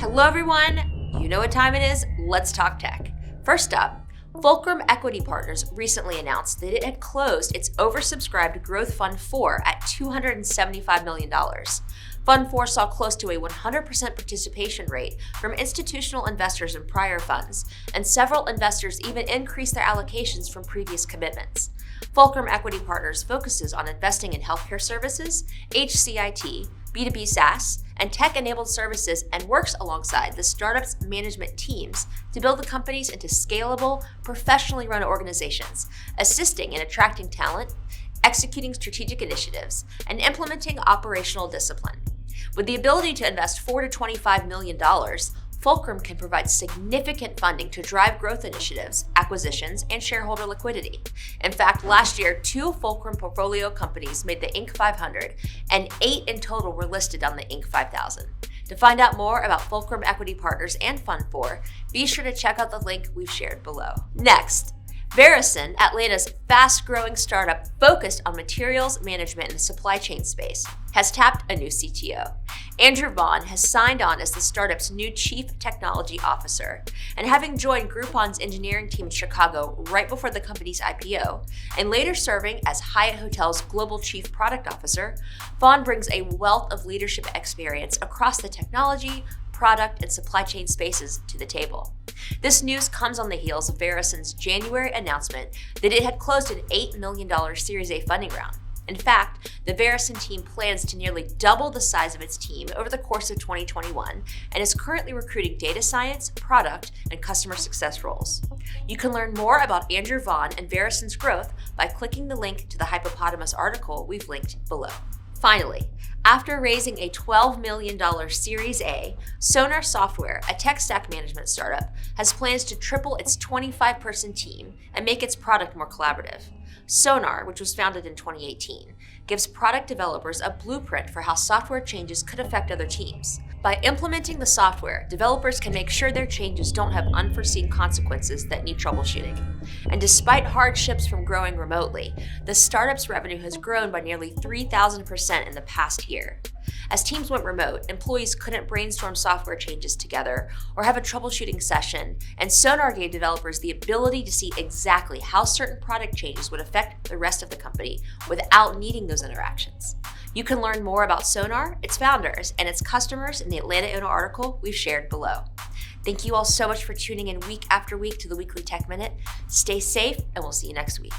Hello everyone, you know what time it is, let's talk tech. First up, Fulcrum Equity Partners recently announced that it had closed its oversubscribed Growth Fund 4 at $275 million. Fund 4 saw close to a 100% participation rate from institutional investors in prior funds, and several investors even increased their allocations from previous commitments. Fulcrum Equity Partners focuses on investing in healthcare services, HCIT, B2B SaaS, and tech-enabled services, and works alongside the startup's management teams to build the companies into scalable, professionally run organizations, assisting in attracting talent, executing strategic initiatives, and implementing operational discipline. With the ability to invest $4 to $25 million, Fulcrum can provide significant funding to drive growth initiatives, acquisitions, and shareholder liquidity. In fact, last year, 2 Fulcrum portfolio companies made the Inc. 500, and 8 in total were listed on the Inc. 5000. To find out more about Fulcrum Equity Partners and Fund 4, be sure to check out the link we've shared below. Next, Veresen, Atlanta's fast-growing startup focused on materials management in the supply chain space, has tapped a new CTO. Andrew Vaughn has signed on as the startup's new Chief Technology Officer, and having joined Groupon's engineering team in Chicago right before the company's IPO, and later serving as Hyatt Hotels Global Chief Product Officer, Vaughn brings a wealth of leadership experience across the technology, product, and supply chain spaces to the table. This news comes on the heels of Veresen's January announcement that it had closed an $8 million Series A funding round. In fact, the Veresen team plans to nearly double the size of its team over the course of 2021 and is currently recruiting data science, product, and customer success roles. You can learn more about Andrew Vaughn and Veresen's growth by clicking the link to the Hippopotamus article we've linked below. Finally, after raising a $12 million Series A, Sonar Software, a tech stack management startup, has plans to triple its 25-person team and make its product more collaborative. Sonar, which was founded in 2018, gives product developers a blueprint for how software changes could affect other teams. By implementing the software, developers can make sure their changes don't have unforeseen consequences that need troubleshooting. And despite hardships from growing remotely, the startup's revenue has grown by nearly 3,000% in the past year. As teams went remote, employees couldn't brainstorm software changes together or have a troubleshooting session, and Sonar gave developers the ability to see exactly how certain product changes would affect the rest of the company without needing those interactions. You can learn more about Sonar, its founders, and its customers in the Atlanta Uno article we've shared below. Thank you all so much for tuning in week after week to the Weekly Tech Minute. Stay safe, and we'll see you next week.